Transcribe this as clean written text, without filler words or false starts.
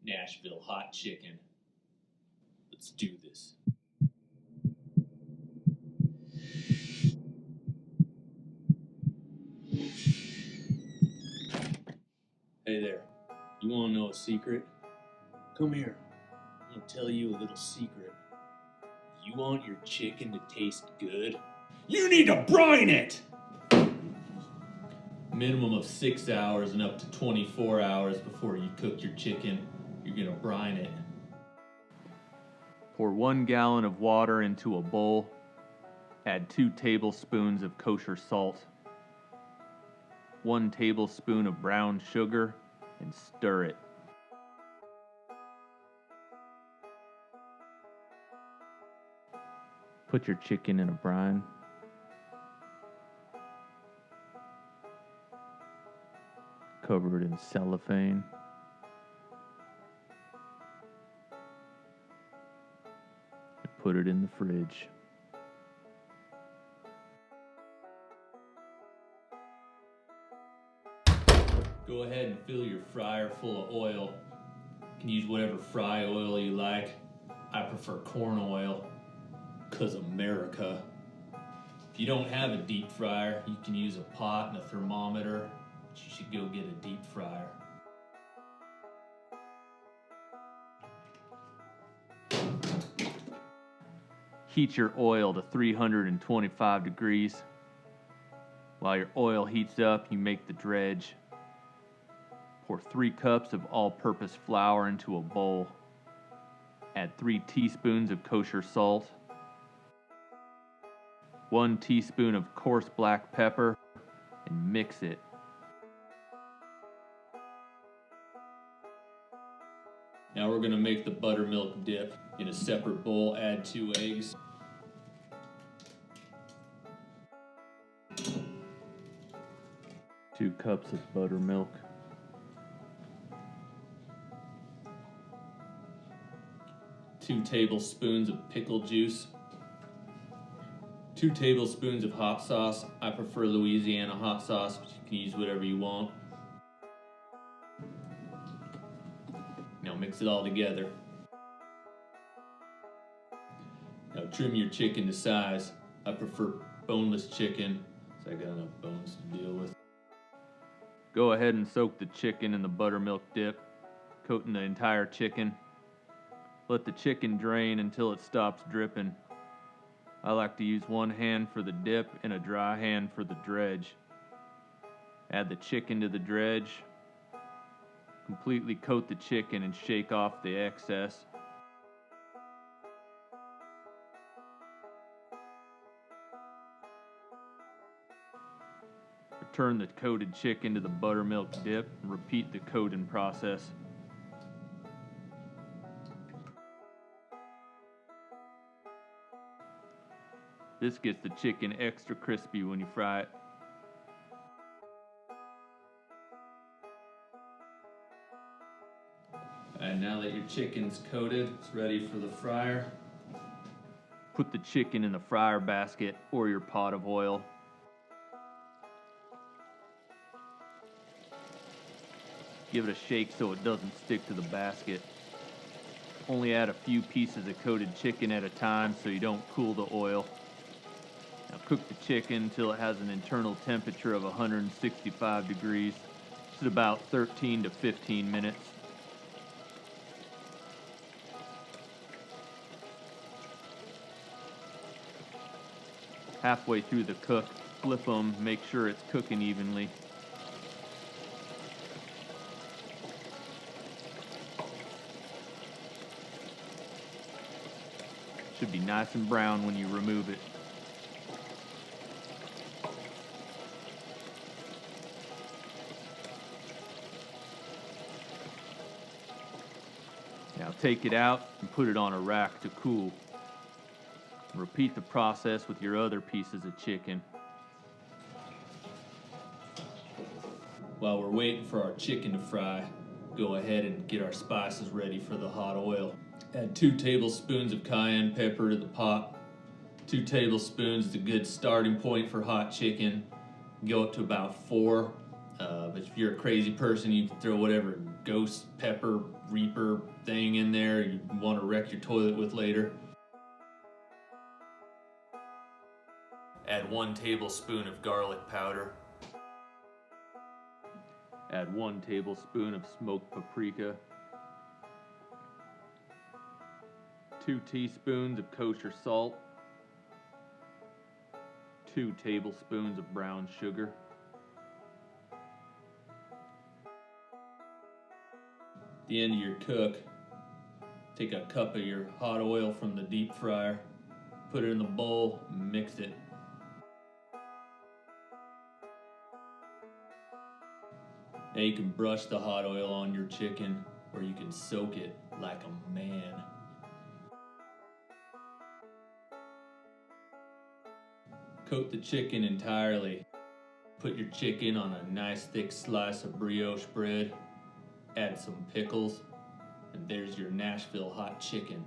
Nashville Hot Chicken. Let's do this. Hey there, you wanna know a secret? Come here, I'm gonna tell you a little secret. You want your chicken to taste good? You need to brine it! Minimum of 6 hours and up to 24 hours before you cook your chicken. You're gonna brine it. Pour 1 gallon of water into a bowl. Add 2 tablespoons of kosher salt, 1 tablespoon of brown sugar, and stir it. Put your chicken in a brine. Cover it in cellophane. And put it in the fridge. Go ahead and fill your fryer full of oil. You can use whatever fry oil you like. I prefer corn oil, 'cause America. If you don't have a deep fryer, you can use a pot and a thermometer. But you should go get a deep fryer. Heat your oil to 325 degrees. While your oil heats up, you make the dredge. Pour 3 cups of all-purpose flour into a bowl. Add 3 teaspoons of kosher salt, 1 teaspoon of coarse black pepper, and mix it. Now we're gonna make the buttermilk dip. In a separate bowl, add 2 eggs. Two cups of buttermilk. 2 tablespoons of pickle juice. 2 tablespoons of hot sauce. I prefer Louisiana hot sauce, but you can use whatever you want. Now mix it all together. Now trim your chicken to size. I prefer boneless chicken, so I got enough bones to deal with. Go ahead and soak the chicken in the buttermilk dip, coating the entire chicken. Let the chicken drain until it stops dripping. I like to use one hand for the dip and a dry hand for the dredge. Add the chicken to the dredge. Completely coat the chicken and shake off the excess. Return the coated chicken to the buttermilk dip and repeat the coating process. This gets the chicken extra crispy when you fry it. And now that your chicken's coated, it's ready for the fryer. Put the chicken in the fryer basket or your pot of oil. Give it a shake so it doesn't stick to the basket. Only add a few pieces of coated chicken at a time so you don't cool the oil. Now cook the chicken until it has an internal temperature of 165 degrees. This is about 13 to 15 minutes. Halfway through the cook, flip them, make sure it's cooking evenly. Should be nice and brown when you remove it. Now take it out and put it on a rack to cool. Repeat the process with your other pieces of chicken. While we're waiting for our chicken to fry, go ahead and get our spices ready for the hot oil. Add 2 tablespoons of cayenne pepper to the pot. 2 tablespoons is a good starting point for hot chicken. Go up to about 4. But if you're a crazy person, you can throw whatever ghost pepper reaper thing in there you want to wreck your toilet with later. Add 1 tablespoon of garlic powder. Add 1 tablespoon of smoked paprika. 2 teaspoons of kosher salt. 2 tablespoons of brown sugar. At the end of your cook, take a cup of your hot oil from the deep fryer, put it in the bowl, mix it. Now you can brush the hot oil on your chicken, or you can soak it like a man. Coat the chicken entirely. Put your chicken on a nice thick slice of brioche bread. Add some pickles, and there's your Nashville Hot Chicken.